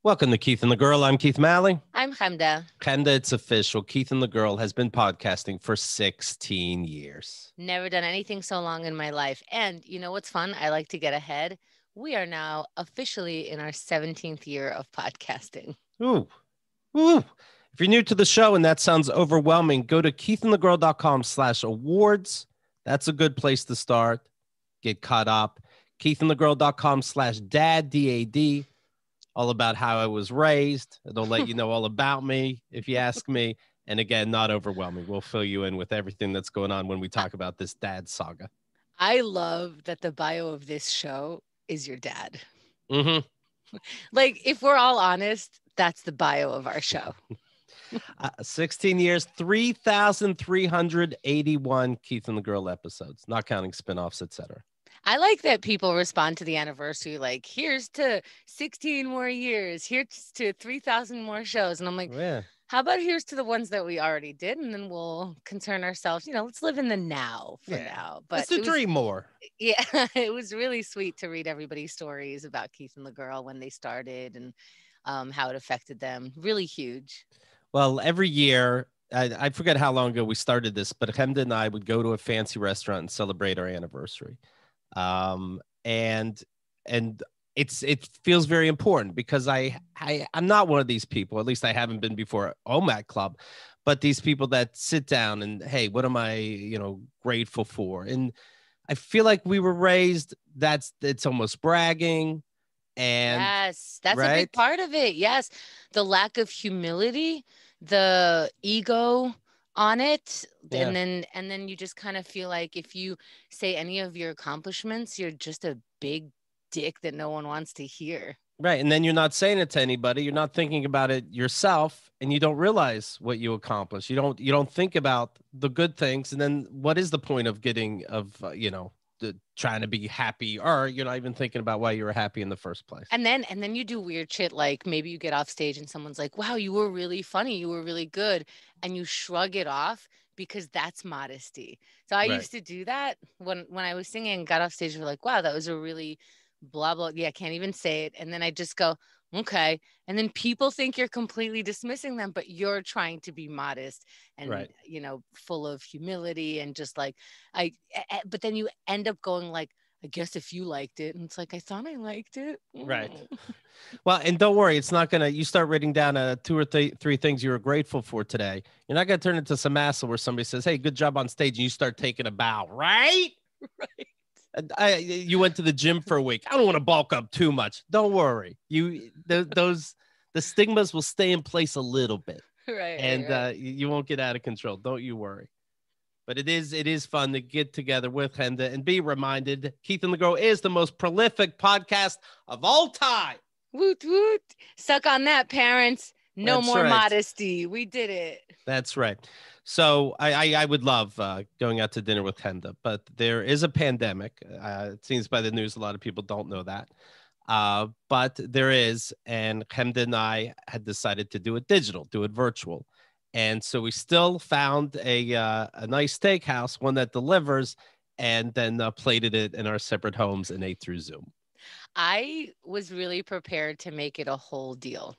Welcome to Keith and the Girl. I'm Keith Malley. I'm Chemda. Chemda, it's official. Keith and the Girl has been podcasting for 16 years. Never done anything so long in my life. And you know what's fun? I like to get ahead. We are now officially in our 17th year of podcasting. Ooh. If you're new to the show and that sounds overwhelming, go to keithandthegirl.com/awards. That's a good place to start. Get caught up. keithandthegirl.com/dad, D-A-D. All about how I was raised. It'll let you know all about me if you ask me. And again, not overwhelming. We'll fill you in with everything that's going on when we talk about this dad saga. I love that the bio of this show is your dad. Mm-hmm. Like, if we're all honest, that's the bio of our show. 16 years, 3,381 Keith and the Girl episodes, not counting spinoffs, etc. I like that people respond to the anniversary like, here's to 16 more years, here's to 3,000 more shows. And I'm like, yeah. How about here's to the ones that we already did, and then we'll concern ourselves, let's live in the now for now. But let's dream more. Yeah, it was really sweet to read everybody's stories about Keith and the Girl when they started and how it affected them. Really huge. Well, every year, I forget how long ago we started this, but Chemda and I would go to a fancy restaurant and celebrate our anniversary. And it feels very important because I'm not one of these people, at least I haven't been before OMAC Club, but these people that sit down and, hey, what am I, grateful for? And I feel like we were raised, it's almost bragging. And yes, that's right? a big part of it. Yes. The lack of humility, the ego on it. Yeah. And then you just kind of feel like if you say any of your accomplishments, you're just a big dick that no one wants to hear. Right. And then you're not saying it to anybody. You're not thinking about it yourself, and you don't realize what you accomplished. You don't think about the good things. And then what is the point of trying to be happy, or you're not even thinking about why you were happy in the first place. And then you do weird shit, like maybe you get off stage and someone's like, wow, you were really funny, you were really good, and you shrug it off because that's modesty. So I used to do that when I was singing and got off stage. We're like, wow, that was a really blah blah, yeah, I can't even say it, and then I just go, okay, and then people think you're completely dismissing them, but you're trying to be modest and full of humility and just like but then you end up going like, I guess if you liked it, and it's like, I thought I liked it. Right. Well, and don't worry, it's not gonna, you start writing down 2 or 3 things you were grateful for today, you're not gonna turn into some asshole where somebody says, hey, good job on stage, and you start taking a bow, right? You went to the gym for a week. I don't want to bulk up too much. Don't worry. The stigmas will stay in place a little bit. Right. And right. You won't get out of control. Don't you worry. But it is fun to get together with Chemda and be reminded Keith and the Girl is the most prolific podcast of all time. Woot, woot. Suck on that, parents. No That's more right. modesty. We did it. That's right. So I would love going out to dinner with Chemda, but there is a pandemic. It seems by the news, a lot of people don't know that. But there is, and Chemda and I had decided to do it digital, do it virtual. And so we still found a nice steakhouse, one that delivers, and then plated it in our separate homes and ate through Zoom. I was really prepared to make it a whole deal.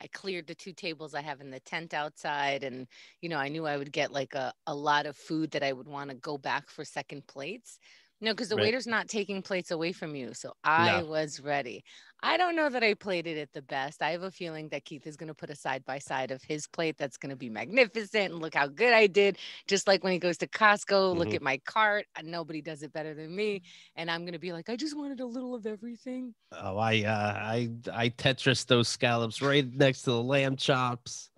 I cleared the 2 tables I have in the tent outside, and, I knew I would get like a lot of food that I would want to go back for second plates. Because the waiter's not taking plates away from you. So I was ready. I don't know that I plated it the best. I have a feeling that Keith is going to put a side-by-side of his plate that's going to be magnificent. And look how good I did. Just like when he goes to Costco, look at my cart. Nobody does it better than me. And I'm going to be like, I just wanted a little of everything. Oh, I Tetris those scallops right next to the lamb chops,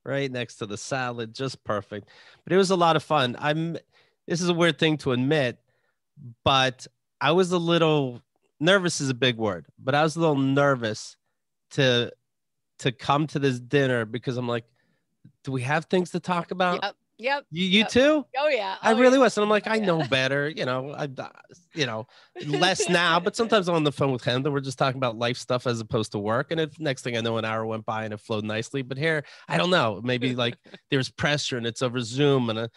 right next to the salad. Just perfect. But it was a lot of fun. This is a weird thing to admit, but I was a little nervous is a big word, but I was a little nervous to come to this dinner because I'm like, do we have things to talk about? Yep. You too? Oh yeah. I really was. And I'm like, I know better, less now, but sometimes I'm on the phone with him that we're just talking about life stuff as opposed to work. And if next thing I know, an hour went by and it flowed nicely, but here, I don't know, maybe like there's pressure and it's over Zoom. And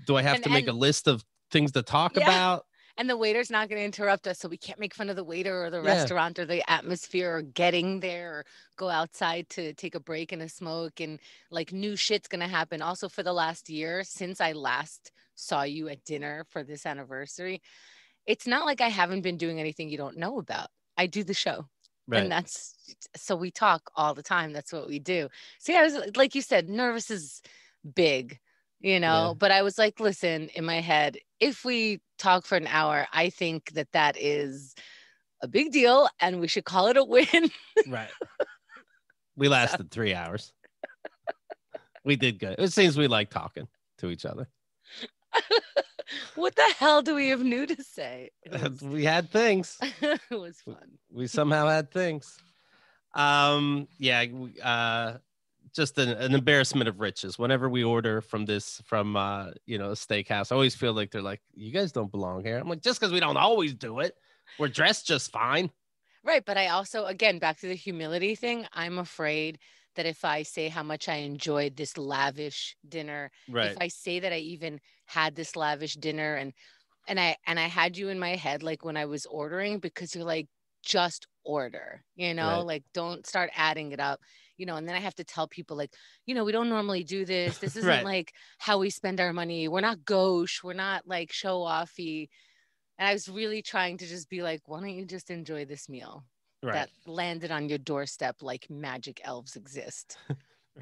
do I have to make a list of things to talk about? And the waiter's not going to interrupt us. So we can't make fun of the waiter or the Yeah. restaurant or the atmosphere or getting there or go outside to take a break and a smoke. And like new shit's going to happen. Also, for the last year, since I last saw you at dinner for this anniversary, it's not like I haven't been doing anything you don't know about. I do the show. And Right. that's so we talk all the time. That's what we do. So yeah, I was like you said, nervous is big, Yeah. but I was like, listen, in my head, if we talk for an hour, I think that that is a big deal and we should call it a win. Right. We So lasted 3 hours. We did good. It seems we like talking to each other. what the hell do we have new to say? We had things. It was fun. We somehow had things. Yeah. Just an embarrassment of riches. Whenever we order from a steakhouse, I always feel like they're like, you guys don't belong here. I'm like, just because we don't always do it, we're dressed just fine. Right. But I also, again, back to the humility thing, I'm afraid that if I say how much I enjoyed this lavish dinner, if Right. I say that I even had this lavish dinner and I had you in my head, like when I was ordering, because you're like, just order, Right. like don't start adding it up, and then I have to tell people like, we don't normally do this. This isn't Right. like how we spend our money. We're not gauche. We're not like show offy. And I was really trying to just be like, why don't you just enjoy this meal Right. that landed on your doorstep like magic elves exist?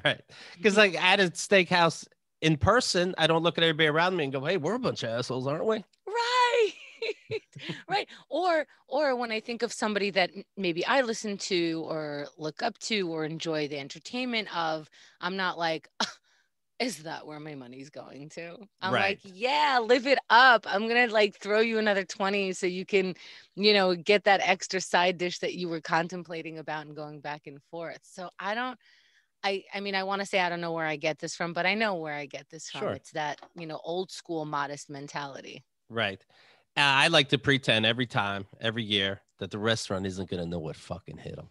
Right. Because like at a steakhouse in person, I don't look at everybody around me and go, hey, we're a bunch of assholes, aren't we? Right. Right. Or when I think of somebody that maybe I listen to or look up to or enjoy the entertainment of, I'm not like, is that where my money's going to? I'm like, Right. yeah, live it up. I'm going to like throw you another 20 so you can, get that extra side dish that you were contemplating about and going back and forth. So I mean, I want to say I don't know where I get this from, but I know where I get this from. Sure. It's that, old school modest mentality. Right. I like to pretend every time, every year, that the restaurant isn't going to know what fucking hit them.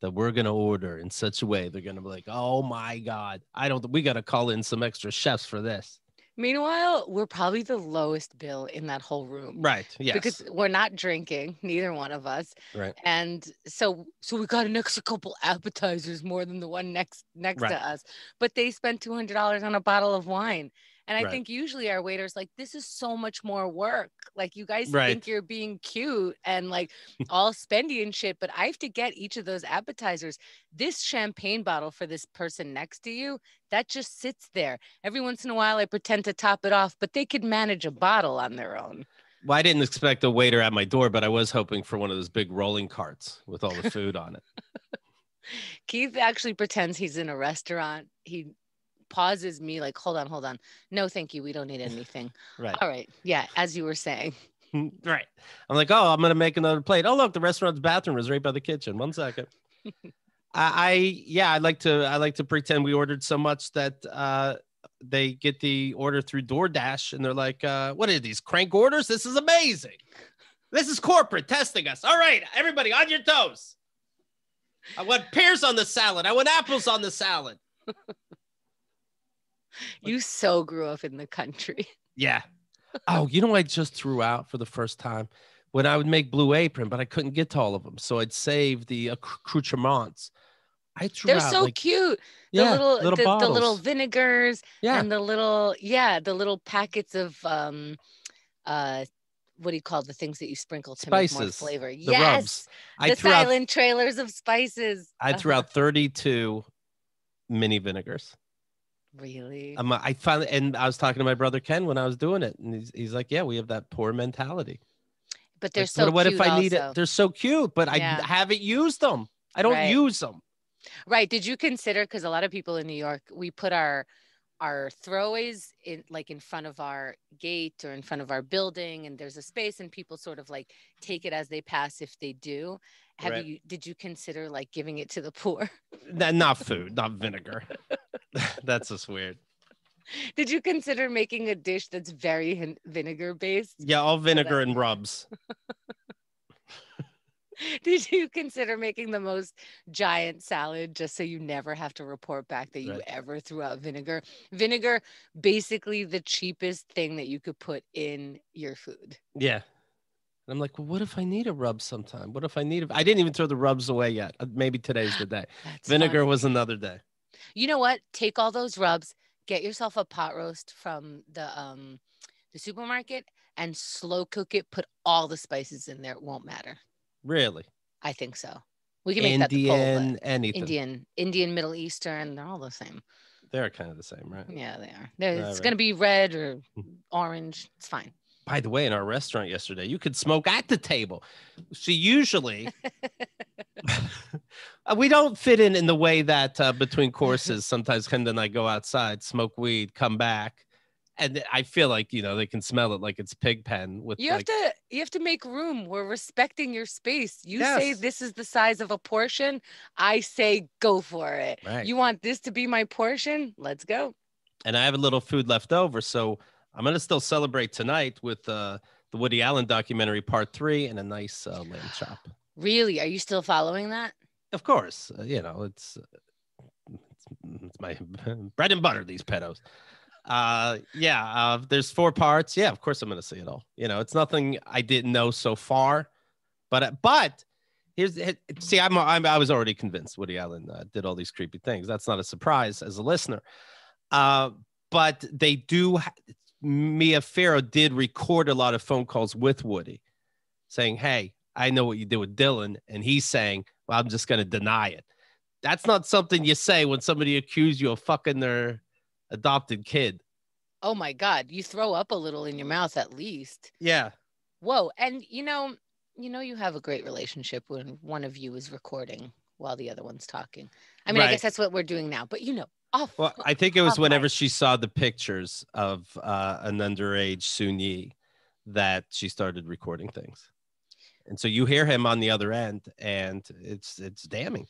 That we're going to order in such a way they're going to be like, oh my God, we got to call in some extra chefs for this. Meanwhile, we're probably the lowest bill in that whole room. Right. Yes. Because we're not drinking, neither one of us. Right. And so we got an extra couple appetizers more than the one next Right. to us. But they spent $200 on a bottle of wine. And I Right. think usually our waiters like, this is so much more work. Like you guys Right. think you're being cute and like all spendy and shit, but I have to get each of those appetizers. This champagne bottle for this person next to you, that just sits there. Every once in a while I pretend to top it off, but they could manage a bottle on their own. Well, I didn't expect a waiter at my door, but I was hoping for one of those big rolling carts with all the food on it. Keith actually pretends he's in a restaurant. He pauses me like, hold on. No, thank you. We don't need anything. Right. All right. Yeah. As you were saying. Right. I'm like, oh, I'm going to make another plate. Oh, look, the restaurant's bathroom is right by the kitchen. 1 second. I like to pretend we ordered so much that they get the order through DoorDash and they're like, what are these crank orders? This is amazing. This is corporate testing us. All right, everybody on your toes. I want pears on the salad. I want apples on the salad. You so grew up in the country. Yeah. Oh, I just threw out for the first time when I would make Blue Apron, but I couldn't get to all of them. So I'd save the accoutrements. They're so cute. Yeah, The little vinegars and the little packets of what do you call the things that you sprinkle to make more flavor? Yes. The silent trailers of spices. I threw out 32 mini vinegars. Really? I finally, and I was talking to my brother Ken when I was doing it, and he's like, "Yeah, we have that poor mentality." But they're so what cute. If I need it? They're so cute, but I haven't used them. I don't use them. Right. Did you consider, because a lot of people in New York, we put our throwaways in front of our gate or in front of our building, and there's a space and people sort of like take it as they pass if they do. Did you consider like giving it to the poor? Not food, not vinegar. That's just weird. Did you consider making a dish that's very vinegar based? Yeah, all vinegar and rubs. Did you consider making the most giant salad just so you never have to report back that you ever threw out vinegar? Vinegar, basically the cheapest thing that you could put in your food. Yeah. And I'm like, well, what if I need a rub sometime? What if I need I didn't even throw the rubs away yet. Maybe today's the day. That's Vinegar was funny. another day. You know what? Take all those rubs, get yourself a pot roast from the supermarket and slow cook it. Put all the spices in there. It won't matter. Really? I think so. We can make that the poll, but Indian, anything. Indian, Middle Eastern, they're all the same. They're kind of the same, right? Yeah, they are. All It's right. going to be red or orange. It's fine. By the way, in our restaurant yesterday, you could smoke at the table. See, usually we don't fit in the way that between courses, sometimes Chemda and I go outside, smoke weed, come back. And I feel like, they can smell it like it's pig pen with You have to make room. We're respecting your space. You say Yes. this is the size of a portion. I say go for it. Right. You want this to be my portion? Let's go. And I have a little food left over. So I'm going to still celebrate tonight with the Woody Allen documentary part 3 and a nice lamb chop. Really? Are you still following that? Of course. It's my bread and butter, these pedos. There's 4 parts. Yeah, of course I'm going to see it all. It's nothing I didn't know so far. But I was already convinced Woody Allen did all these creepy things. That's not a surprise as a listener. But they do. Mia Farrow did record a lot of phone calls with Woody saying, hey, I know what you did with Dylan. And he's saying, well, I'm just going to deny it. That's not something you say when somebody accused you of fucking their adopted kid. Oh my God. You throw up a little in your mouth at least. Yeah. Whoa. And you have a great relationship when one of you is recording while the other one's talking. I mean, right. I guess that's what we're doing now, but well, I think it was whenever she saw the pictures of an underage Sunyi that she started recording things. And so you hear him on the other end and it's damning.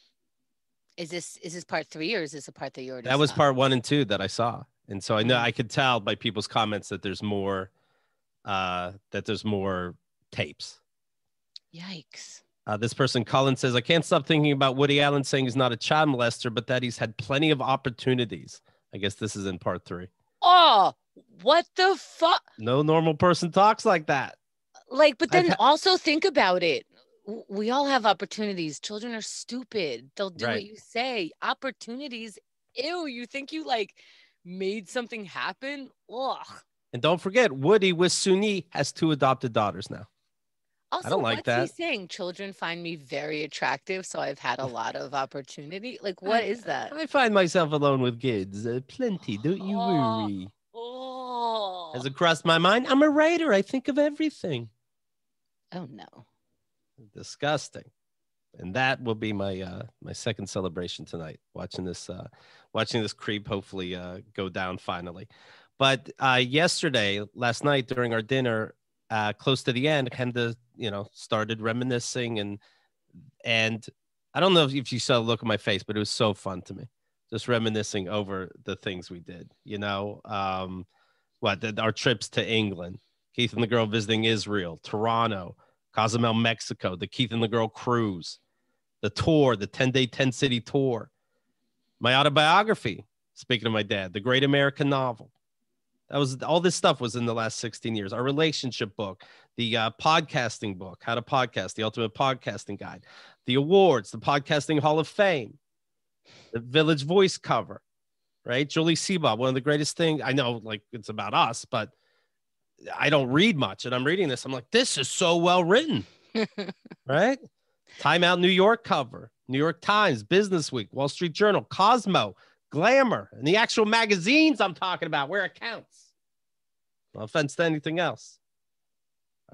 Is this part 3 or is this a part that you already saw? That was part 1 and 2 that I saw. And so I know I could tell by people's comments that there's more tapes. Yikes. This person, Colin, says, I can't stop thinking about Woody Allen saying he's not a child molester, but that he's had plenty of opportunities. I guess this is in part 3. Oh, what the fuck? No normal person talks like that. But then also think about it. We all have opportunities. Children are stupid. They'll do what you say. Opportunities. Ew, you think you made something happen? Ugh. And don't forget, Woody with Sunyi has 2 adopted daughters now. Also, I don't like that. What's he saying? Children find me very attractive, so I've had a lot of opportunity. What is that? I find myself alone with kids. Plenty, don't you worry. Hasn't crossed my mind. I'm a writer. I think of everything. Oh, no. Disgusting. And that will be my my second celebration tonight, watching this creep hopefully go down finally. But last night during our dinner, close to the end, Chemda, started reminiscing and I don't know if you saw the look on my face, but it was so fun to me, just reminiscing over the things we did. Our trips to England, Keith and the girl visiting Israel, Toronto, Cozumel, Mexico, the Keith and the girl cruise, the tour, the 10-day, 10-city tour, my autobiography. Speaking of my dad, the Great American Novel. That was all this stuff was in the last 16 years. Our relationship book, the podcasting book, How to Podcast, the Ultimate Podcasting Guide, the awards, the Podcasting Hall of Fame, the Village Voice cover, right? Julie Seabaugh, one of the greatest things. I know, it's about us, but I don't read much. And I'm reading this. I'm like, this is so well written, right? Time Out New York cover, New York Times, Business Week, Wall Street Journal, Cosmo, Glamour, and the actual magazines I'm talking about, where it counts. No offense to anything else.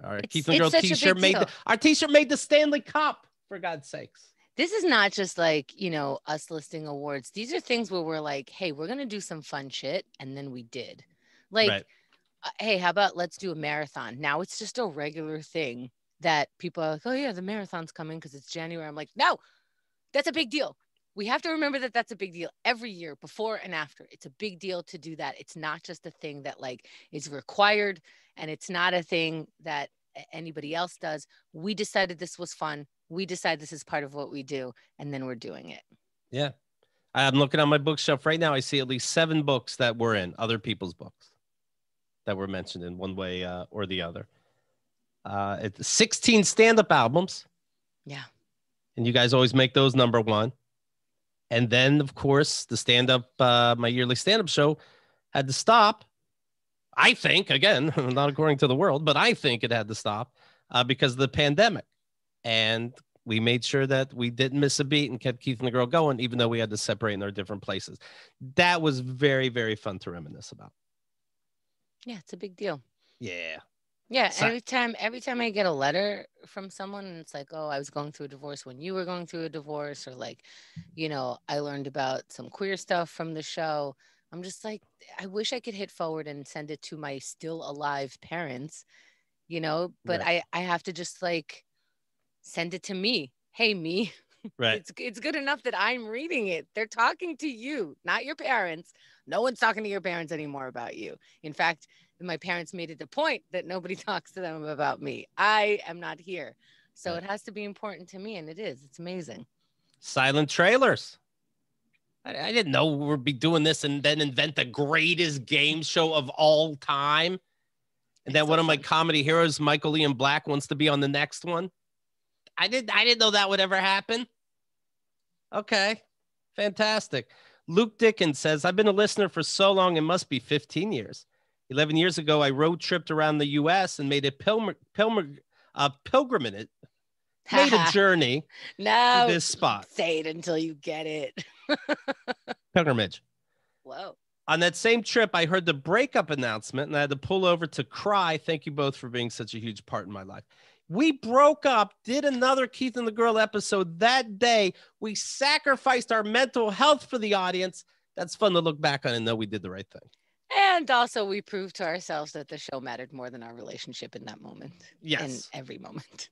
All right, Keith and Girl t-shirt our t-shirt made the Stanley Cup, for God's sakes. This is not just us listing awards. These are things where we're like, hey, we're going to do some fun shit. And then we did. Hey, how about let's do a marathon? Now it's just a regular thing that people are like, oh yeah, the marathon's coming because it's January. I'm like, no, that's a big deal. We have to remember that that's a big deal every year, before and after. It's a big deal to do that. It's not just a thing that is required, and it's not a thing that anybody else does. We decided this was fun. We decide this is part of what we do, and then we're doing it. Yeah. I'm looking on my bookshelf right now. I see at least 7 books that were in other people's books that were mentioned in one way or the other. It's 16 stand-up albums, Yeah. and you guys always make those number one. And then, of course, the stand-up, my yearly stand-up show had to stop. I think, again, not according to the world, but I think it had to stop because of the pandemic. And we made sure that we didn't miss a beat and kept Keith and the Girl going, even though we had to separate in our different places. That was very, very fun to reminisce about. Yeah, it's a big deal. Yeah. Yeah, So, every time I get a letter from someone and it's like, "Oh, I was going through a divorce when you were going through a divorce," or like, I learned about some queer stuff from the show. I'm just like, I wish I could hit forward and send it to my still alive parents, but right. I have to just like send it to me. Hey, me. Right. It's good enough that I'm reading it. They're talking to you, not your parents. No one's talking to your parents anymore about you. In fact, my parents made it a point that nobody talks to them about me. I am not here. So Right. it has to be important to me, and it is. It's amazing. Silent trailers. I didn't know we'd be doing this and then invent the greatest game show of all time. And It's then so one of my fun. comedy heroes, Michael Ian Black, wants to be on the next one. I didn't know that would ever happen. Okay. Fantastic. Luke Dickens says, I've been a listener for so long, it must be 15 years. 11 years ago, I road tripped around the U.S. and made a pilgrimage, made a journey to No, this spot. say it until you get it. Pilgrimage. Whoa. On that same trip, I heard the breakup announcement and I had to pull over to cry. Thank you both for being such a huge part in my life. We broke up, did another Keith and the Girl episode that day. We sacrificed our mental health for the audience. That's fun to look back on and know we did the right thing. And also, we proved to ourselves that the show mattered more than our relationship in that moment. Yes. In every moment.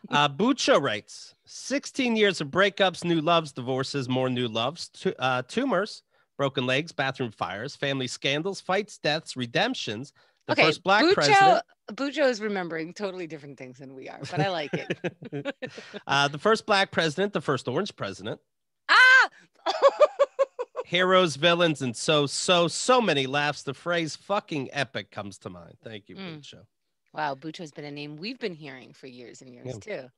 Bucho writes 16 years of breakups, new loves, divorces, more new loves, tumors, broken legs, bathroom fires, family scandals, fights, deaths, redemptions. The Okay, first black president. Bucho is remembering totally different things than we are, but I like it. The first black president, the first orange president. Ah! Heroes, villains, and so many laughs. The phrase fucking epic comes to mind. Thank you, Bucho. Wow, Bucho's been a name we've been hearing for years and years, too.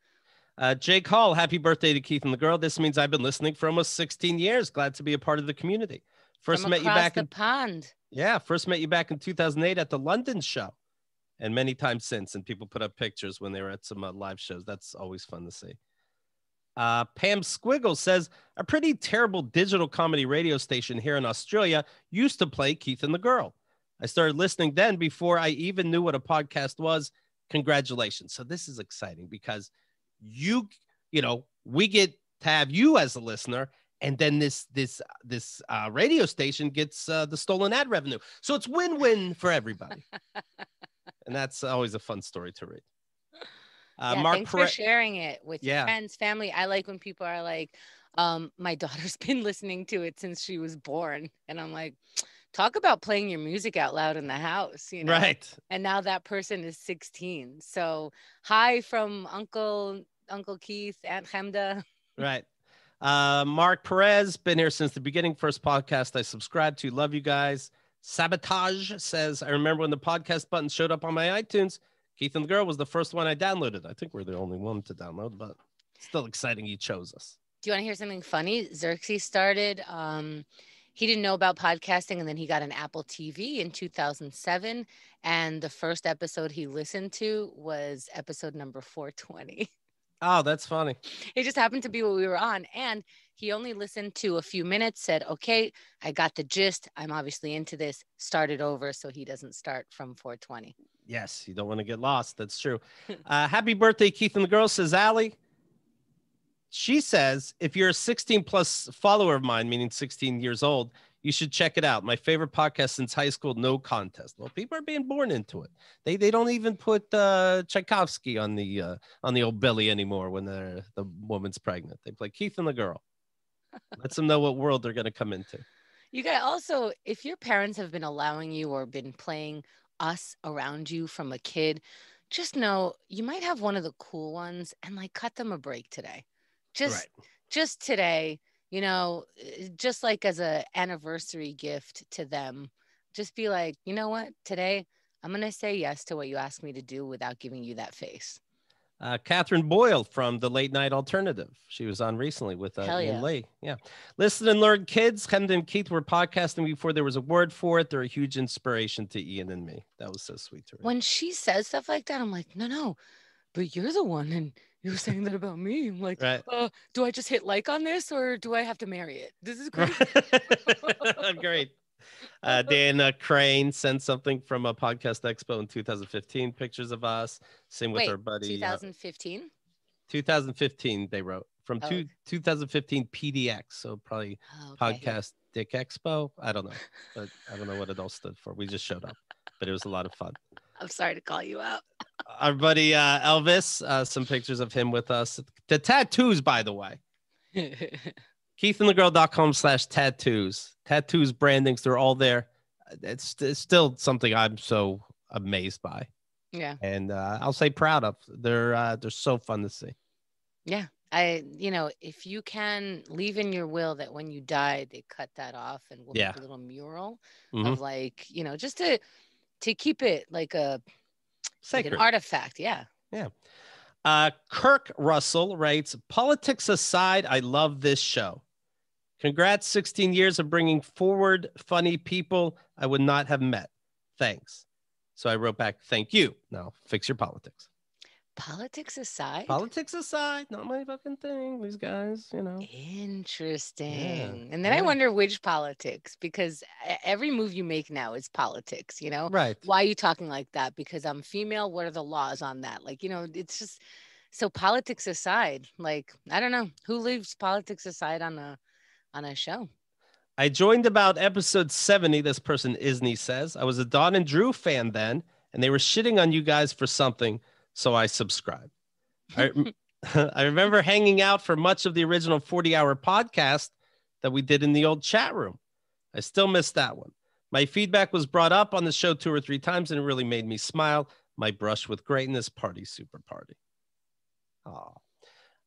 Jake Hall, happy birthday to Keith and the Girl. This means I've been listening for almost 16 years. Glad to be a part of the community. From across the pond. Yeah, first met you back in 2008 at the London show, and many times since. And people put up pictures when they were at some live shows. That's always fun to see. Pam Squiggle says, a pretty terrible digital comedy radio station here in Australia used to play Keith and the Girl. I started listening then before I even knew what a podcast was. Congratulations. So this is exciting because we get to have you as a listener, and then this radio station gets the stolen ad revenue. So it's win-win for everybody. And that's always a fun story to read. Thanks for sharing it with your friends, family. I like when people are like, my daughter's been listening to it since she was born. And I'm like, talk about playing your music out loud in the house, Right. And now that person is 16. So hi from Uncle Keith, Aunt Chemda. Right. Mark Perez, been here since the beginning. First podcast I subscribed to. Love you guys. Sabotage says, I remember when the podcast button showed up on my iTunes. Keith and the Girl was the first one I downloaded. I think we're the only one to download, but still exciting you chose us. Do you want to hear something funny? Xerxes started. He didn't know about podcasting, and then he got an Apple TV in 2007. And the first episode he listened to was episode number 420. Oh, that's funny. It just happened to be what we were on. And he only listened to a few minutes, said, okay, I got the gist. I'm obviously into this. Started over so he doesn't start from 420. Yes, you don't want to get lost. That's true. Happy birthday, Keith and the Girl, says Allie. She says, if you're a 16 plus follower of mine, meaning 16 years old, you should check it out. My favorite podcast since high school, No Contest. Well, people are being born into it. They don't even put Tchaikovsky on the old belly anymore when the woman's pregnant. They play Keith and the Girl. Lets them know what world they're going to come into. You got also, if your parents have been allowing you or been playing us around you from a kid, just know you might have one of the cool ones and like cut them a break today. Just today, just like as a anniversary gift to them, just be like, you know what, today I'm going to say yes to what you asked me to do without giving you that face. Catherine Boyle from the Late Night Alternative. She was on recently with Hell Ian yeah. Lee. Yeah. Listen and learn, kids. Chemda and Keith were podcasting before there was a word for it. They're a huge inspiration to Ian and me. That was so sweet to read. When she says stuff like that, I'm like, no, but you're the one, and you're saying that about me. I'm like, Right. Do I just hit like on this, or do I have to marry it? This is great. Great. Dan Crane sent something from a podcast expo in 2015, pictures of us. Same with our buddy. 2015? 2015, they wrote. From 2015 PDX, so probably okay, Podcast Dick Expo. I don't know, but I don't know what it all stood for. We just showed up, but it was a lot of fun. I'm sorry to call you out. Our buddy Elvis, some pictures of him with us. The tattoos, by the way. KeithAndTheGirl.com/tattoos. Tattoos, brandings, they're all there. It's still something I'm so amazed by. Yeah. And I'll say proud of. They're so fun to see. Yeah. If you can leave in your will that when you die, they cut that off and we'll make a little mural of just to keep it like sacred, like an artifact. Yeah. Yeah. Kirk Russell writes, politics aside, I love this show. Congrats, 16 years of bringing forward funny people I would not have met. Thanks. So I wrote back, thank you. Now fix your politics. Politics aside? Politics aside, not my fucking thing. These guys, Interesting. Yeah. And then I wonder which politics, because every move you make now is politics, Right. Why are you talking like that? Because I'm female. What are the laws on that? It's just, so politics aside, I don't know who leaves politics aside on a show. I joined about episode 70. This person Isney says, I was a Dawn and Drew fan then, and they were shitting on you guys for something. So I subscribed. I remember hanging out for much of the original 40-hour podcast that we did in the old chat room. I still miss that one. My feedback was brought up on the show 2 or 3 times, and it really made me smile. My brush with greatness, party, super party. Oh,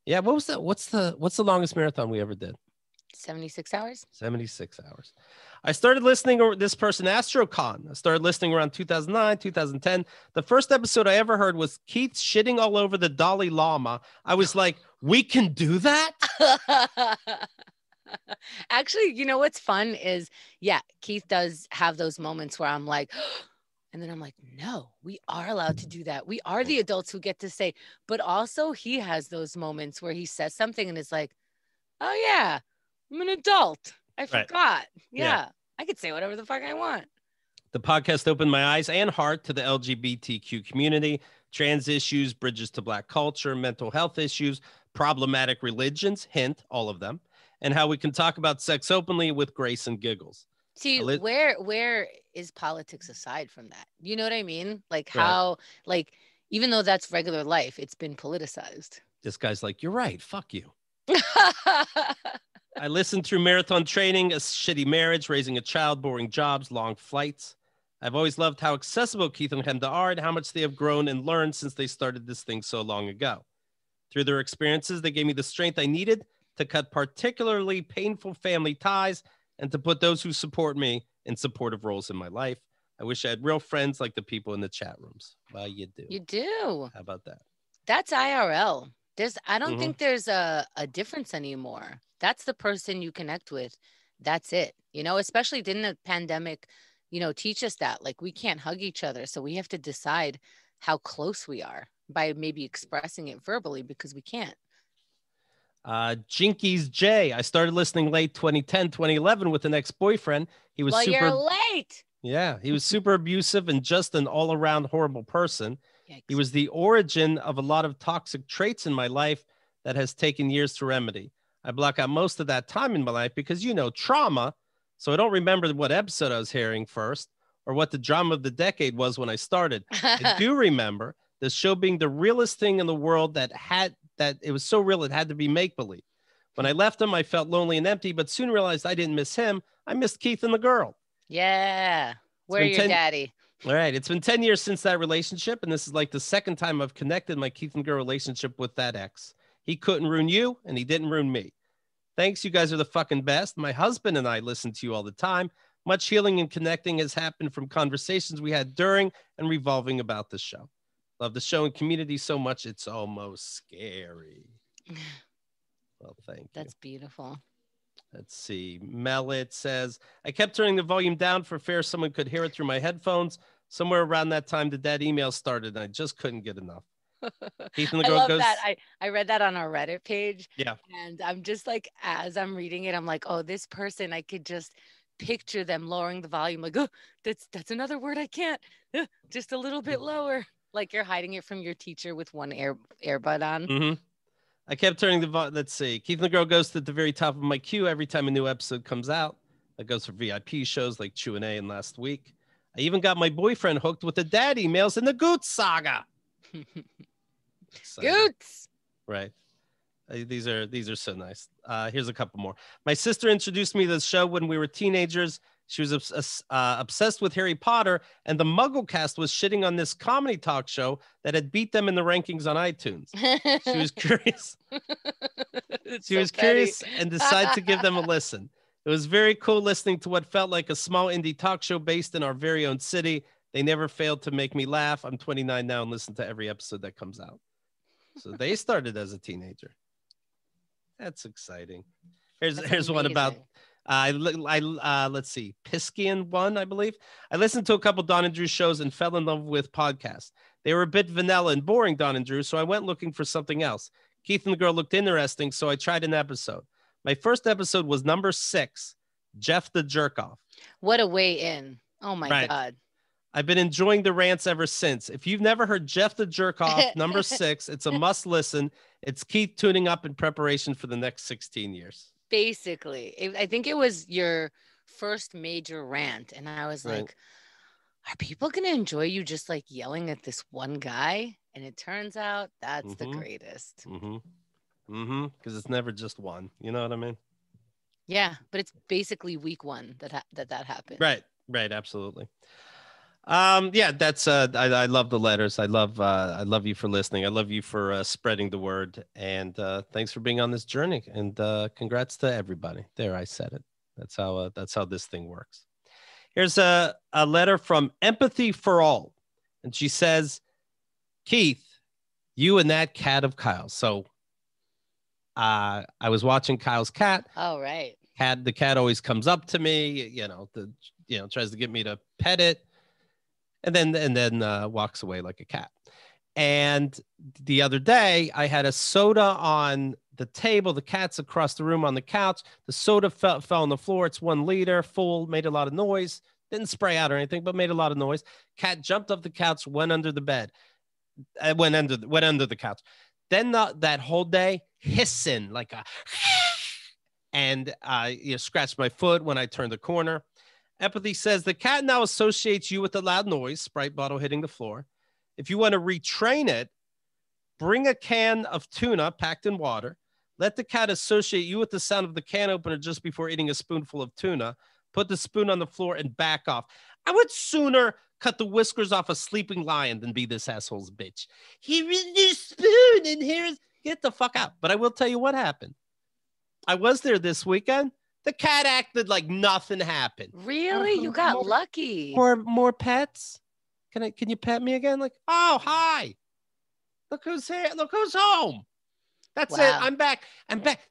yeah. What was that? What's the longest marathon we ever did? 76 hours. 76 hours. I started listening, or this person, AstroCon. I started listening around 2009, 2010. The first episode I ever heard was Keith shitting all over the Dalai Lama. I was like, we can do that? Actually, what's fun is, Keith does have those moments where I'm like, and then I'm like, no, we are allowed to do that. We are the adults who get to say, but also he has those moments where he says something and it's like, oh yeah, I'm an adult. I forgot. Yeah. I could say whatever the fuck I want. The podcast opened my eyes and heart to the LGBTQ community, trans issues, bridges to Black culture, mental health issues, problematic religions, hint, all of them, and how we can talk about sex openly with grace and giggles. See, where is politics aside from that? You know what I mean? Like how, even though that's regular life, it's been politicized. This guy's like, you're right. Fuck you. I listened through marathon training, a shitty marriage, raising a child, boring jobs, long flights. I've always loved how accessible Keith and Chemda are and how much they have grown and learned since they started this thing so long ago. Through their experiences, they gave me the strength I needed to cut particularly painful family ties and to put those who support me in supportive roles in my life. I wish I had real friends like the people in the chat rooms. Well, you do. You do. How about that? That's IRL. I don't think there's a difference anymore. That's the person you connect with. That's it. Especially didn't the pandemic, teach us that, we can't hug each other. So we have to decide how close we are by maybe expressing it verbally because we can't. Jinkies J. I started listening late 2010, 2011 with an ex-boyfriend. He was you're late. Yeah, he was super abusive and just an all-around horrible person. Yikes. He was the origin of a lot of toxic traits in my life that has taken years to remedy. I block out most of that time in my life because, trauma. So I don't remember what episode I was hearing first or what the drama of the decade was when I started. I do remember the show being the realest thing in the world that it was so real it had to be make-believe. When I left him, I felt lonely and empty, but soon realized I didn't miss him. I missed Keith and the girl. Yeah. Where are your daddy? All right. It's been 10 years since that relationship, and this is like the second time I've connected my Keith and girl relationship with that ex. He couldn't ruin you, and he didn't ruin me. Thanks. You guys are the fucking best. My husband and I listen to you all the time. Much healing and connecting has happened from conversations we had during and revolving about the show. Love the show and community so much, it's almost scary. Well, thank you. That's beautiful. Let's see. Mellet says, I kept turning the volume down for fear someone could hear it through my headphones. Somewhere around that time, the dead email started, and I just couldn't get enough. Keith and the I girl love goes, that. I read that on our Reddit page. Yeah. And I'm just like, as I'm reading it, I'm like, oh, this person, I could just picture them lowering the volume. Like, oh, that's another word I can't. Just a little bit lower. Like you're hiding it from your teacher with one earbud on. Mm-hmm. I kept turning the volume. Let's see. Keith and the girl goes to the very top of my queue every time a new episode comes out. That goes for VIP shows like Q&A and Last Week. I even got my boyfriend hooked with the dad emails in the Goots saga. Goots. Right. These are so nice. Here's a couple more. My sister introduced me to the show when we were teenagers. She was obsessed with Harry Potter, and the Muggle cast was shitting on this comedy talk show that had beat them in the rankings on iTunes. She was curious. Curious and decided to give them a listen. It was very cool listening to what felt like a small indie talk show based in our very own city. They never failed to make me laugh. I'm 29 now and listen to every episode that comes out. So they started as a teenager. That's exciting. Here's one about let's see, Piskian one, I believe. I listened to a couple Don and Drew shows and fell in love with podcasts. They were a bit vanilla and boring, Don and Drew, so I went looking for something else. Keith and the girl looked interesting, so I tried an episode. My first episode was number 6, Jeff the Jerkoff. What a way in. Oh my God. I've been enjoying the rants ever since. If you've never heard Jeff the Jerkoff, number 6, it's a must listen. It's Keith tuning up in preparation for the next 16 years. Basically, I think it was your first major rant. And I was like, are people going to enjoy you just like yelling at this one guy? And it turns out that's the greatest. Because it's never just one. You know what I mean? Yeah, but it's basically week 1 that happened. Right. Absolutely. Yeah, that's I love the letters. I love you for listening. I love you for spreading the word, and thanks for being on this journey, and congrats to everybody. There, I said it. That's how this thing works. Here's a letter from Empathy for All, and she says, Keith, you and that cat of Kyle's. So I was watching Kyle's cat. Oh, right. The cat always comes up to me, tries to get me to pet it. And then walks away like a cat. And the other day, I had a soda on the table. The cat's across the room on the couch. The soda fell on the floor. It's 1 liter, full, made a lot of noise. Didn't spray out or anything, but made a lot of noise. Cat jumped off the couch, went under the bed. Went under the couch. Then that whole day, hissing like a, and scratched my foot when I turned the corner. Empathy says the cat now associates you with the loud noise, Sprite bottle hitting the floor. If you want to retrain it, bring a can of tuna packed in water. Let the cat associate you with the sound of the can opener just before eating a spoonful of tuna. Put the spoon on the floor and back off. I would sooner cut the whiskers off a sleeping lion than be this asshole's bitch. Here is your spoon and here's... Get the fuck out. But I will tell you what happened. I was there this weekend. The cat acted like nothing happened. Really? You got lucky. More pets? Can you pet me again? Like, oh, hi. Look who's here. Look who's home. That's it. I'm back.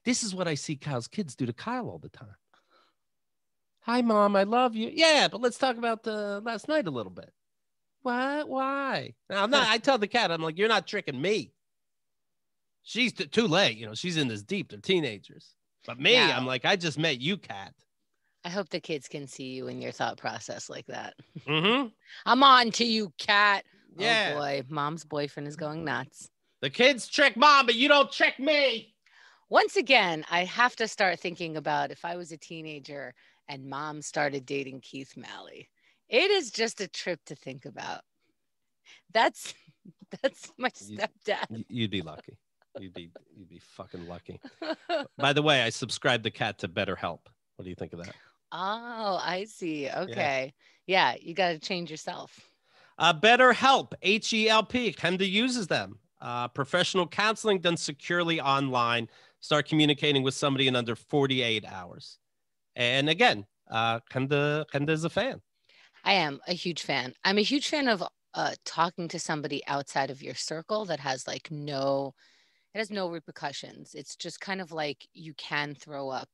This is what I see Kyle's kids do to Kyle all the time. Hi, Mom. I love you. Yeah, but let's talk about last night a little bit. What? Why? Now, I'm not. I tell the cat, I'm like, you're not tricking me. She's too late. She's in this deep. They're teenagers. But me, I'm like, I just met you, cat. I hope the kids can see you in your thought process like that. Mm-hmm. I'm on to you, cat. Yeah. Oh, boy. Mom's boyfriend is going nuts. The kids trick Mom, but you don't trick me. Once again, I have to start thinking about if I was a teenager and Mom started dating Keith Malley. It is just a trip to think about. That's my stepdad. You'd be lucky. You'd be fucking lucky. By the way, I subscribed the cat to BetterHelp. What do you think of that? Oh, I see. Okay. Yeah, you got to change yourself. BetterHelp, H-E-L-P. Chemda uses them. Professional counseling done securely online. Start communicating with somebody in under 48 hours. And again, Chemda is a fan. I am a huge fan. I'm a huge fan of talking to somebody outside of your circle that has like it has no repercussions. It's just kind of like you can throw up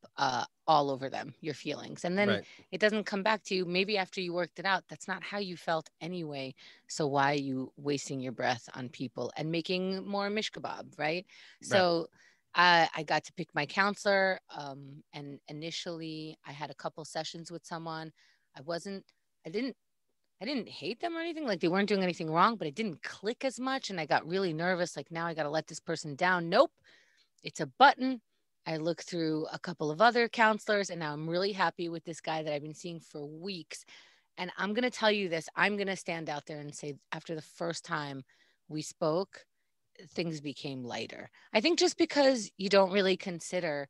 all over them, your feelings. And then Right. it doesn't come back to you. Maybe after you worked it out, that's not how you felt anyway. So why are you wasting your breath on people and making more mish kebab, right? Right. So I got to pick my counselor. And initially I had a couple sessions with someone. I wasn't, I didn't I didn't hate them or anything. Like they weren't doing anything wrong, but it didn't click as much. And I got really nervous. Like now I got to let this person down. Nope. It's a button. I looked through a couple of other counselors and now I'm really happy with this guy that I've been seeing for weeks. And I'm going to tell you this. I'm going to stand out there and say after the first time we spoke, things became lighter. I think just because you don't really consider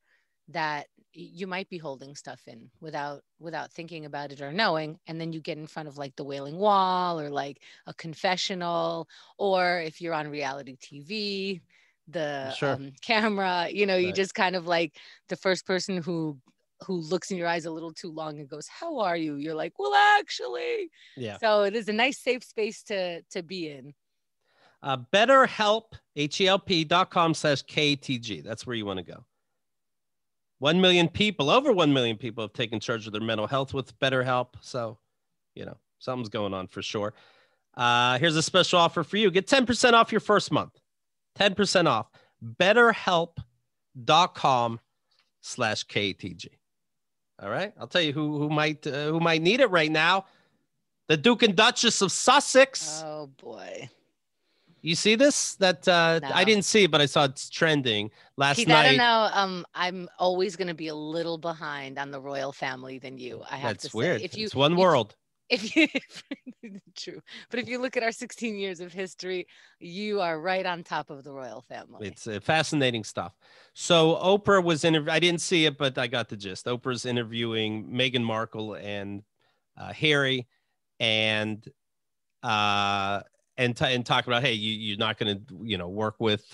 that you might be holding stuff in without thinking about it or knowing, and then you get in front of like the Wailing Wall or like a confessional, or if you're on reality TV, the Sure. camera, you know, you Right. just kind of like the first person who looks in your eyes a little too long and goes, how are you? You're like, well, actually. Yeah. So it is a nice safe space to be in. BetterHelp, HELP.com/KATG. That's where you want to go. 1 million people, over 1 million people have taken charge of their mental health with BetterHelp. So, something's going on for sure. Here's a special offer for you. Get 10% off your first month. 10% off. BetterHelp.com/KATG. All right. I'll tell you who might need it right now. The Duke and Duchess of Sussex. Oh boy. You see this? That No. I didn't see it, but I saw it's trending last Keith, night. I don't know. I'm always going to be a little behind on the royal family than you. I have to say, weird. It's one world. If you, true, but if you look at our 16 years of history, you are right on top of the royal family. It's fascinating stuff. So Oprah was I didn't see it, but I got the gist. Oprah's interviewing Meghan Markle and Harry, and talk about, hey, you're not going to work with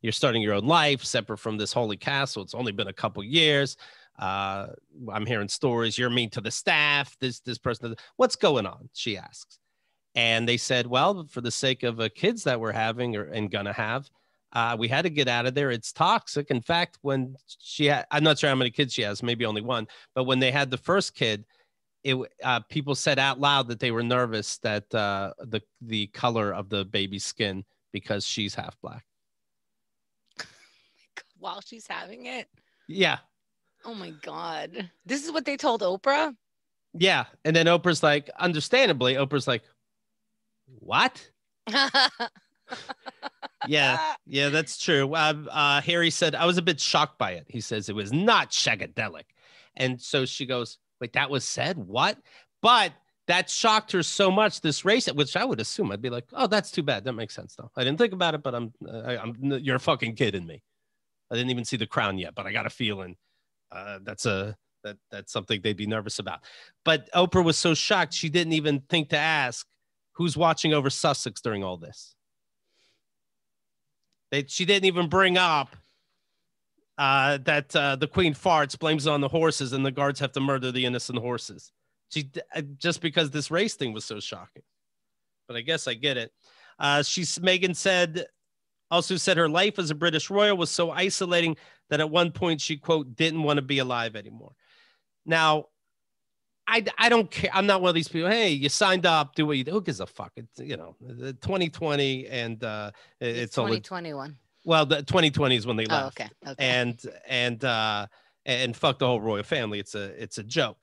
you're starting your own life separate from this holy castle. It's only been a couple years. I'm hearing stories. You're mean to the staff. This person. What's going on? She asks, and they said, well, for the sake of kids that we're having and gonna have, we had to get out of there. It's toxic. In fact, when I'm not sure how many kids she has, maybe only one, but when they had the first kid, people said out loud that they were nervous that the color of the baby's skin, because she's half black. While she's having it? Yeah. Oh my God. This is what they told Oprah? Yeah. And then Oprah's like, understandably, what? Yeah, that's true. Harry said, I was a bit shocked by it. He says it was not shagadelic. And so she goes, wait, that was said? What? But that shocked her so much, this race, which I would assume I'd be like, oh, that's too bad. That makes sense, though. I didn't think about it, but you're a fucking kidding me. I didn't even see The Crown yet, but I got a feeling that's something they'd be nervous about. But Oprah was so shocked, she didn't even think to ask who's watching over Sussex during all this. She didn't even bring up that the Queen farts, blames it on the horses, and the guards have to murder the innocent horses. Just because this race thing was so shocking. But I guess I get it. Meghan also said her life as a British royal was so isolating that at one point she, quote, didn't want to be alive anymore. Now, I don't care. I'm not one of these people. Hey, you signed up, do what you do. Who gives a fuck? It's 2020 and it's 2021. Well, the 2020 is when they left. Oh, okay. And fuck the whole royal family. It's a joke.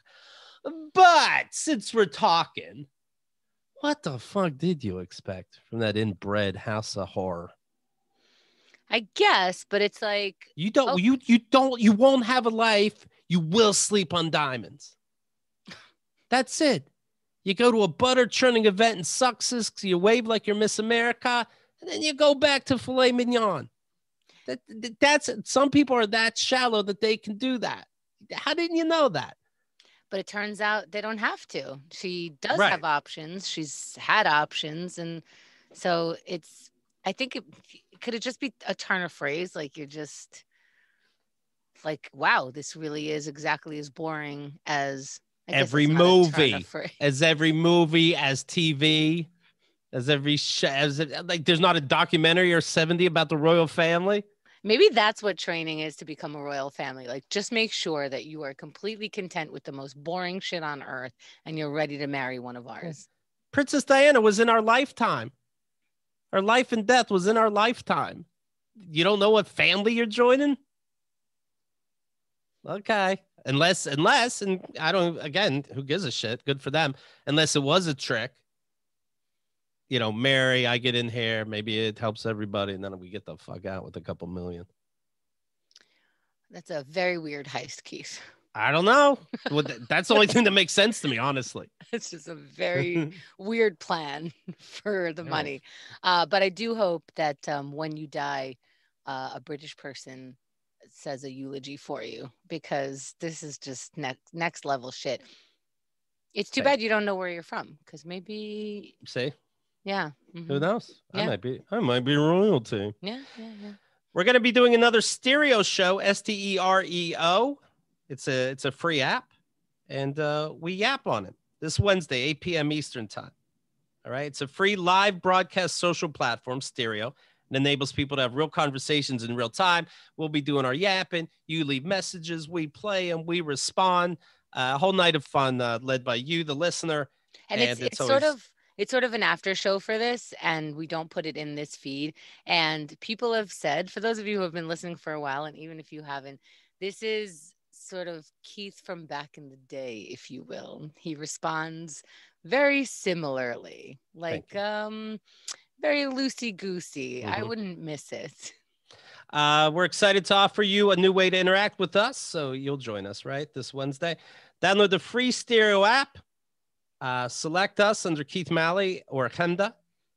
But since we're talking, what the fuck did you expect from that inbred house of horror? I guess, but it's like you won't have a life. You will sleep on diamonds. That's it. You go to a butter churning event in Sussex, you wave like you're Miss America, and then you go back to filet mignon. That's some people are that shallow that they can do that. How didn't you know that? But it turns out they don't have to. She does have options. She's had options, and so I think could it just be a turn of phrase, like you're just like, wow, this really is exactly as boring as I guess Every it's not a turn of movie, phrase. as TV, as every show, like there's not a documentary or 70 about the royal family. Maybe that's what training is to become a royal family. Like, just make sure that you are completely content with the most boring shit on earth and you're ready to marry one of ours. Princess Diana was in our lifetime. Her life and death was in our lifetime. You don't know what family you're joining? Okay. Unless, and I don't, again, who gives a shit? Good for them. Unless it was a trick. Mary, I get in here. Maybe it helps everybody. And then we get the fuck out with a couple million. That's a very weird heist, Keith. I don't know. Well, that's the only thing that makes sense to me, honestly. It's just a very weird plan for the money. But I do hope that when you die, a British person says a eulogy for you, because this is just next level shit. It's too bad you don't know where you're from, because maybe. See? Yeah. Who knows? Yeah. I might be royalty. Yeah. We're going to be doing another stereo show, Stereo. It's a free app, and we yap on it this Wednesday, 8 p.m. Eastern time. All right. It's a free live broadcast social platform, Stereo. It enables people to have real conversations in real time. We'll be doing our yapping. You leave messages, we play, and we respond. A whole night of fun led by you, the listener. And it's always sort of an after show for this, and we don't put it in this feed. And people have said, for those of you who have been listening for a while, and even if you haven't, this is sort of Keith from back in the day, if you will. He responds very similarly, like very loosey-goosey. I wouldn't miss it. We're excited to offer you a new way to interact with us, so you'll join us, right, this Wednesday. Download the free Stereo app. Select us under Keith Malley or Chemda,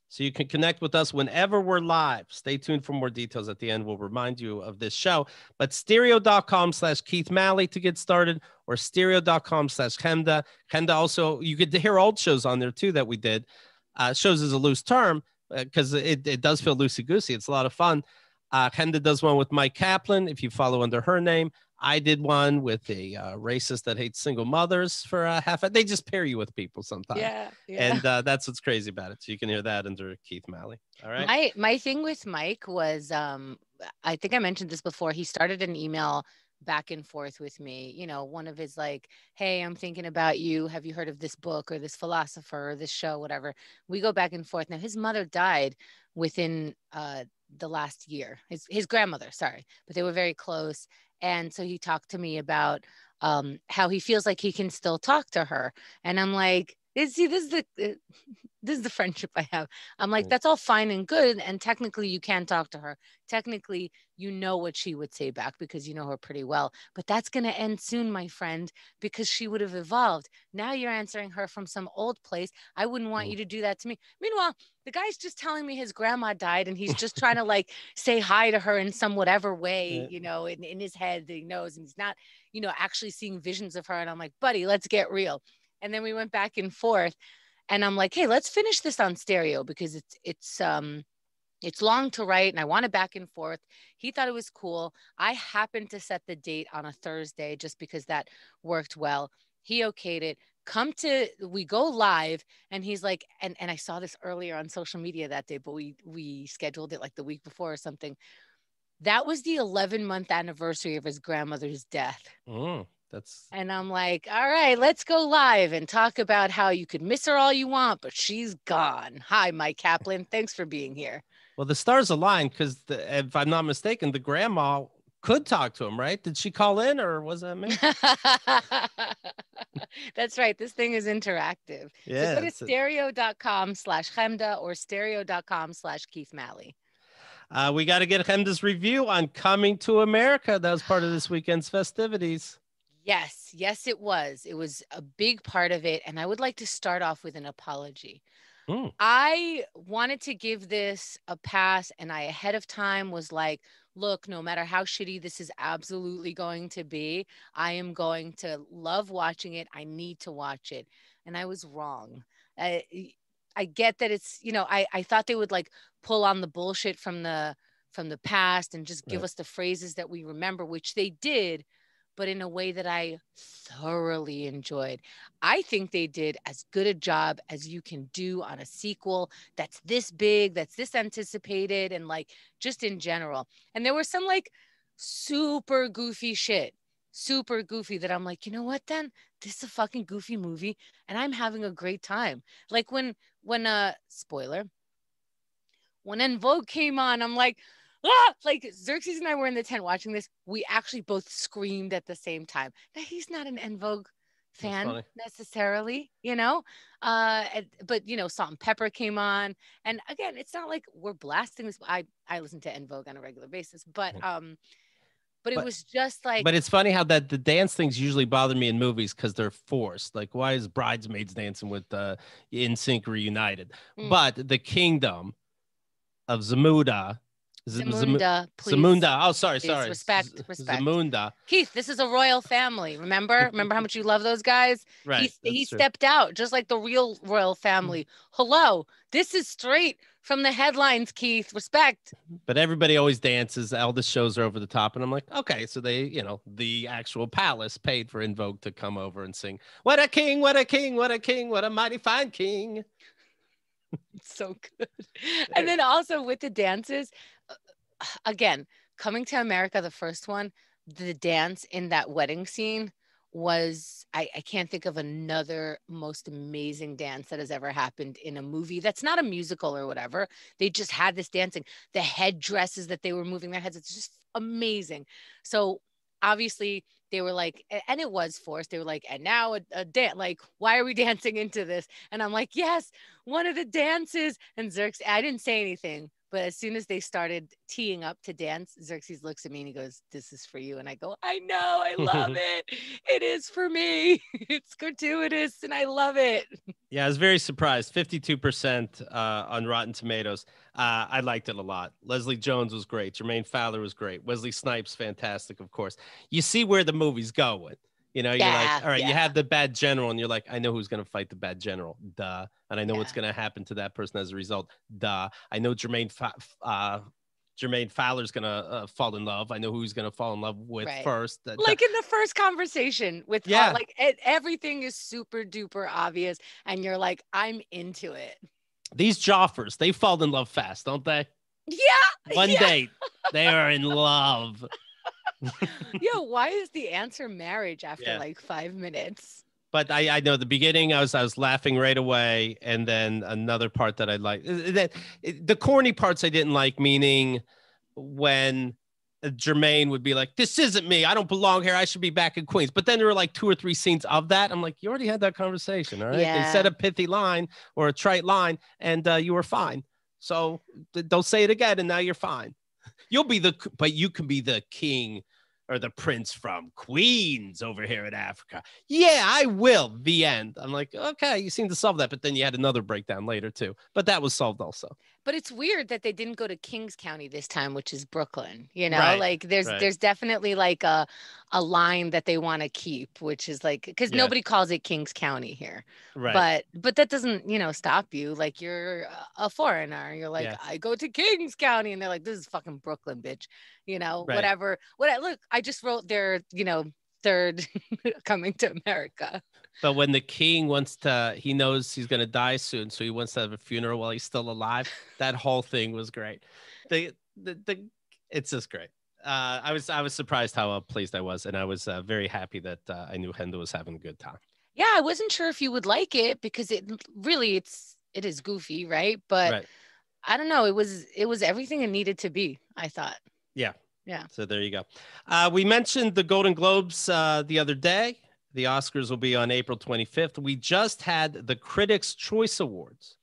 so you can connect with us whenever we're live. Stay tuned for more details at the end. We'll remind you of this show. But stereo.com/Keith Malley to get started, or stereo.com/Chemda. Chemda also, you get to hear old shows on there too that we did. Shows is a loose term because it does feel loosey-goosey. It's a lot of fun. Chemda does one with Mike Kaplan, if you follow under her name. I did one with a racist that hates single mothers for half. They just pair you with people sometimes. Yeah. And that's what's crazy about it. So you can hear that under Keith Malley. All right. My thing with Mike was, I think I mentioned this before. He started an email back and forth with me. One of his like, hey, I'm thinking about you. Have you heard of this book or this philosopher or this show, whatever? We go back and forth. Now, his mother died within the last year. His grandmother, sorry, but they were very close. And so he talked to me about how he feels like he can still talk to her. And I'm like, this is the friendship I have. I'm like, that's all fine and good. And technically you can talk to her. Technically, you know what she would say back because you know her pretty well. But that's going to end soon, my friend, because she would have evolved. Now you're answering her from some old place. I wouldn't want you to do that to me. Meanwhile, the guy's just telling me his grandma died and he's just trying to like say hi to her in some whatever way, in his head that he knows. And he's not, actually seeing visions of her. And I'm like, buddy, let's get real. And then we went back and forth. And I'm like, hey, let's finish this on Stereo because it's long to write and I want it back and forth. He thought it was cool. I happened to set the date on a Thursday just because that worked well. He okayed it. We go live, and he's like, and I saw this earlier on social media that day, but we scheduled it like the week before or something. That was the 11-month anniversary of his grandmother's death. And I'm like, all right, let's go live and talk about how you could miss her all you want, but she's gone. Hi, Mike Kaplan. Thanks for being here. Well, the stars aligned because, if I'm not mistaken, the grandma could talk to him, right? Did she call in or was that me? That's right. This thing is interactive. Yeah. So go to stereo.com/Chemda or stereo.com/Keith Malley. We got to get Chemda's review on Coming to America. That was part of this weekend's festivities. Yes, it was. It was a big part of it. And I would like to start off with an apology. I wanted to give this a pass, and I ahead of time was like, look, no matter how shitty this is absolutely going to be, I am going to love watching it. I need to watch it. And I was wrong. I get that it's, I thought they would like pull on the bullshit from the past and just give us the phrases that we remember, which they did. but in a way that I thoroughly enjoyed. I think they did as good a job as you can do on a sequel that's this big, that's this anticipated, and like just in general. And there was some like super goofy shit, super goofy that I'm like, you know what then? This is a fucking goofy movie and I'm having a great time. Like when spoiler, when En Vogue came on, I'm like, ah, like Xerxes and I were in the tent watching this. We actually both screamed at the same time. Now he's not an En Vogue fan necessarily, you know, but you know, Salt and Pepper came on, and again, it's not like we're blasting this. I listen to En Vogue on a regular basis, but it was just like. But it's funny how that the dance things usually bother me in movies because they're forced. Like, why is Bridesmaids dancing with In Sync Reunited? But the Kingdom of Zamunda. Zamunda, please. Zamunda. Oh, sorry. Respect. Zamunda. Keith, this is a royal family. Remember how much you love those guys? Right. He stepped out just like the real royal family. Hello, this is straight from the headlines, Keith. Respect. But everybody always dances. All the shows are over the top, and I'm like, okay, so they, the actual palace paid for En Vogue to come over and sing, "What a king! What a king! What a king! What a mighty fine king!" It's so good. And then also with the dances, again, Coming to America, the first one, the dance in that wedding scene was, I can't think of another most amazing dance that has ever happened in a movie that's not a musical or whatever. They just had this dancing, the headdresses that they were moving their heads, it's just amazing. So obviously they were like, and it was forced, they were like, and now a dance, like, why are we dancing into this? And I'm like, yes, one of the dances. And Xerxes, I didn't say anything, but as soon as they started teeing up to dance, Xerxes looks at me and he goes, "This is for you." And I go, "I know, I love it. It is for me. It's gratuitous and I love it." Yeah, I was very surprised. 52% on Rotten Tomatoes. I liked it a lot. Leslie Jones was great. Jermaine Fowler was great. Wesley Snipes, fantastic, of course. You see where the movie's going. You're like, all right, you have the bad general, and you're like, I know who's going to fight the bad general. Duh. And I know what's going to happen to that person as a result. Duh. I know Jermaine Fowler's going to fall in love. I know who he's going to fall in love with first. Like in the first conversation with, like everything is super duper obvious. And you're like, I'm into it. These Joffers, they fall in love fast, don't they? Yeah. One date, they are in love. Yo, why is the answer marriage after like 5 minutes? But I know the beginning, I was laughing right away, and then another part that I like, the corny parts I didn't like, meaning when Jermaine would be like, "This isn't me. I don't belong here. I should be back in Queens." But then there were like 2 or 3 scenes of that. I'm like, you already had that conversation, all right? Yeah. They said a pithy line or a trite line, and you were fine. So don't say it again, and now you're fine. But you can be the king or the prince from Queens over here in Africa. Yeah, I will. The end. I'm like, okay, you seem to solve that. But then you had another breakdown later too. But that was solved also. But it's weird that they didn't go to Kings County this time, which is Brooklyn. Like there's definitely like a line that they want to keep, which is like, because nobody calls it Kings County here. Right. But that doesn't, stop you. Like you're a foreigner. You're like, I go to Kings County, and they're like, this is fucking Brooklyn, bitch. Whatever. Look, I just wrote their, third Coming to America. But when the king he knows he's going to die soon, so he wants to have a funeral while he's still alive. That whole thing was great. It's just great. I was surprised how pleased I was, and I was very happy that I knew Chemda was having a good time. Yeah, I wasn't sure if you would like it because it is goofy, right? But I don't know. It was everything it needed to be, I thought. Yeah. Yeah. So there you go. We mentioned the Golden Globes the other day. The Oscars will be on April 25th. We just had the Critics' Choice Awards.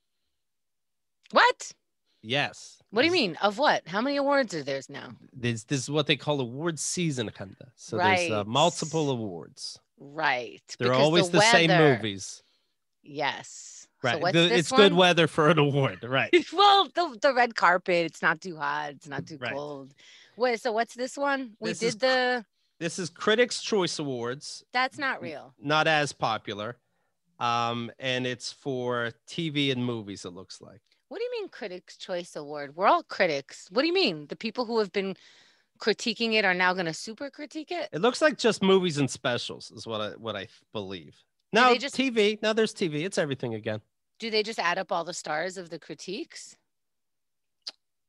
What? Yes. What do you mean? Of what? How many awards are there now? This is what they call award season, Chemda. So there's multiple awards. Right. They're always the same movies. Yes. Right. So it's good weather for an award. Right. Well, the red carpet. It's not too hot. It's not too cold. Wait, so what's this one? This is Critics' Choice Awards. That's not real. Not as popular. And it's for TV and movies, it looks like. What do you mean Critics' Choice Award? We're all critics. What do you mean? The people who have been critiquing it are now going to super critique it? It looks like just movies and specials is what I believe. Do No they just TV. No, there's TV. It's everything again. do they just add up all the stars of the critiques?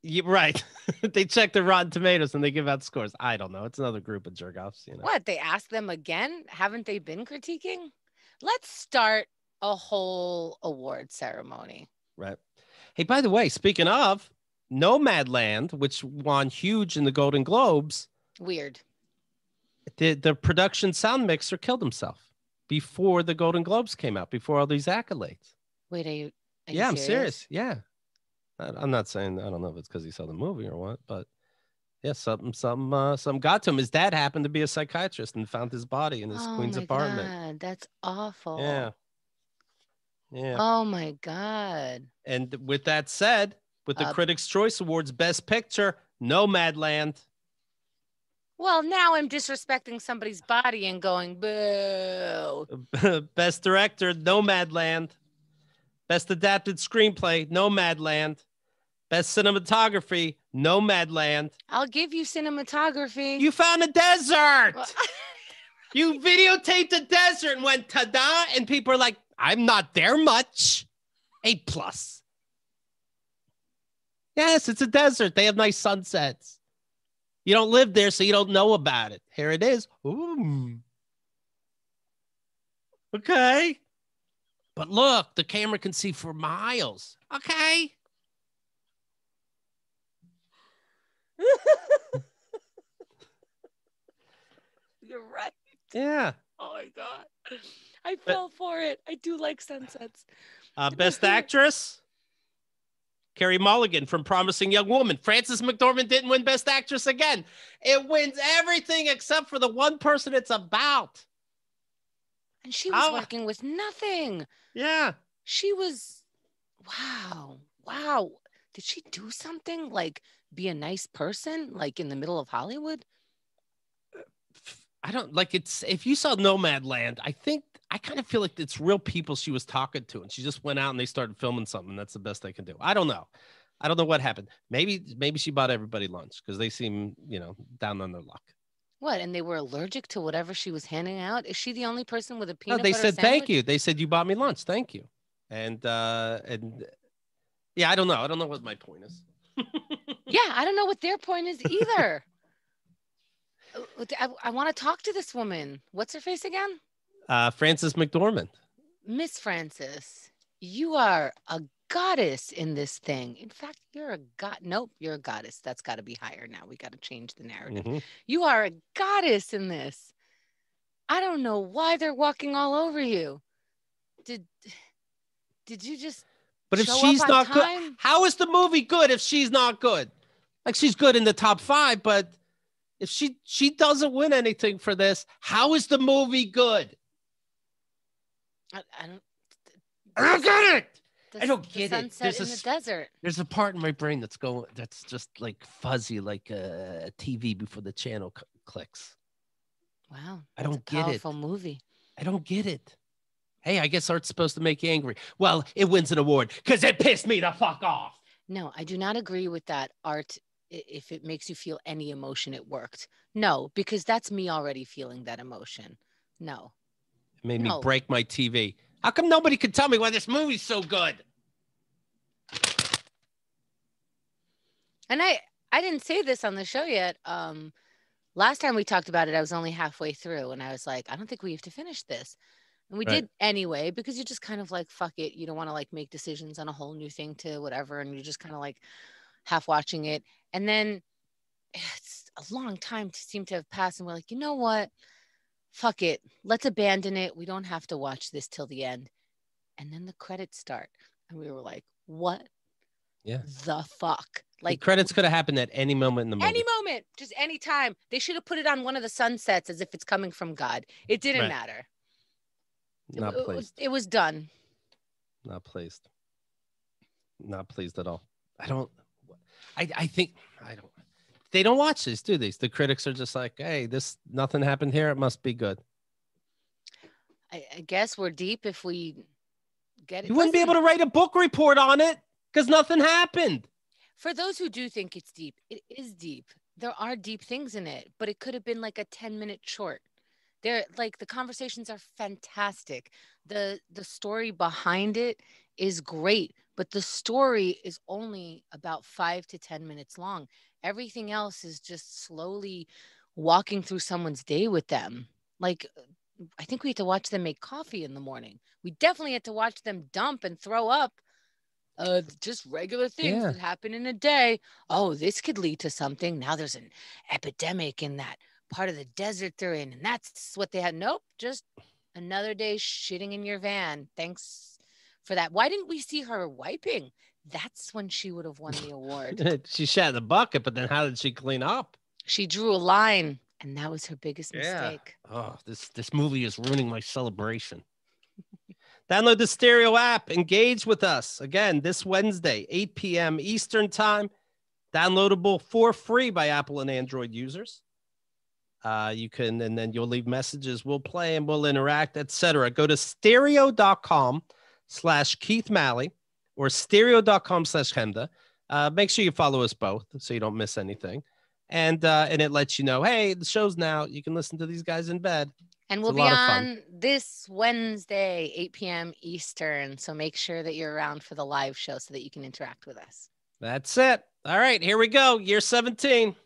You're right. They check the Rotten Tomatoes and they give out scores. I don't know. It's another group of jerk-offs, you know. What? They ask them again? Haven't they been critiquing? Let's start a whole award ceremony. Right. Hey, by the way, speaking of Nomadland, which won huge in the Golden Globes, Weird. the production sound mixer killed himself before the Golden Globes came out, before all these accolades. Wait, are you I'm serious. Yeah. I'm not saying, I don't know if it's because he saw the movie or what, but yeah, something got to him. His dad happened to be a psychiatrist and found his body in his Queens apartment. God, that's awful. Yeah. Yeah. Oh my God. And with that said, with the Critics' Choice Awards, Best Picture, Nomadland. Well, now I'm disrespecting somebody's body and going, boo. Best Director, Nomadland. Best Adapted Screenplay, Nomadland. Best Cinematography, Nomadland. I'll give you cinematography. You found a desert. You videotaped a desert and went ta-da, and people are like, I'm not there much. A+. Yes, it's a desert. They have nice sunsets. You don't live there, so you don't know about it. Here it is. Ooh. Okay. But look, the camera can see for miles. Okay. You're right. Yeah. Oh my God. I fell for it. I do like sunsets. Best Actress, Carey Mulligan from Promising Young Woman. Frances McDormand didn't win Best Actress again. It wins everything except for the one person it's about. And she was working with nothing. Yeah. She was, wow. Did she do something like be a nice person, like in the middle of Hollywood? I don't like it's, if you saw Nomadland, I kind of feel like it's real people she was talking to, and she just went out and they started filming something. That's the best they can do. I don't know. I don't know what happened. Maybe she bought everybody lunch because they seem, down on their luck. What? And they were allergic to whatever she was handing out? Is she the only person with a peanut butter sandwich? They said, thank you. They said, you bought me lunch. Thank you. And yeah, I don't know. I don't know what my point is. Yeah, I don't know what their point is either. I want to talk to this woman. What's her face again? Frances McDormand. Miss Frances, you are a goddess in this thing. In fact, you're a god. Nope, you're a goddess. That's got to be higher now. We got to change the narrative. Mm-hmm. You are a goddess in this. I don't know why they're walking all over you. Did you just? But if she's not good, how is the movie good if she's not good? Like, she's good in the top 5, but if she doesn't win anything for this, how is the movie good? I don't get it. I don't get it. Sunset in the desert. There's a part in my brain that's just like fuzzy, like a TV before the channel clicks. Wow, I don't get it. Powerful movie. I don't get it. Hey, I guess art's supposed to make you angry. Well, it wins an award because it pissed me the fuck off. No, I do not agree with that. Art, if it makes you feel any emotion, it worked. No, because that's me already feeling that emotion. No. It made me break my TV. How come nobody can tell me why this movie's so good? And I didn't say this on the show yet. Last time we talked about it, I was only halfway through, and I was like, I don't think we have to finish this. And we did anyway, because you're just kind of like, fuck it. You don't want to like make decisions on a whole new thing to whatever. And you're just kind of like half watching it. And then it's a long time to seem to have passed. And we're like, you know what? Fuck it. Let's abandon it. We don't have to watch this till the end. And then the credits start. And we were like, what the fuck? Like, the credits could have happened at any moment in the movie. Any moment. Just any time. They should have put it on one of the sunsets as if it's coming from God. It didn't matter. Not pleased. It was done. Not pleased. Not pleased at all. I think they don't watch this, do they? The critics are just like, hey, nothing happened here. It must be good. I guess we're deep if we get it. You wouldn't be able to write a book report on it because nothing happened. For those who do think it's deep, it is deep. there are deep things in it, but it could have been like a 10-minute short. They're like the conversations are fantastic. The story behind it is great, but the story is only about 5 to 10 minutes long. Everything else is just slowly walking through someone's day with them. Like I think we had to watch them make coffee in the morning. We definitely had to watch them dump and throw up just regular things Yeah. that happen in a day. Oh, this could lead to something. Now there's an epidemic in that part of the desert they're in, and that's what they had. Nope, just another day shitting in your van. Thanks for that. Why didn't we see her wiping? That's when she would have won the award. She shat in the bucket, but then how did she clean up? She drew a line, and that was her biggest Yeah. mistake. Oh, this movie is ruining my celebration. Download the Stereo app. Engage with us again this Wednesday, 8 p.m. Eastern Time. Downloadable for free by Apple and Android users. You can, and then you'll leave messages. We'll play and we'll interact, etc. Go to stereo.com/Keith Malley or stereo.com/Chemda. Make sure you follow us both so you don't miss anything. And it lets you know, hey, the show's now. You can listen to these guys in bed. And It's we'll a be lot of fun. on this Wednesday, 8 p.m. Eastern. So make sure that you're around for the live show so that you can interact with us. That's it. All right, here we go. Year 17.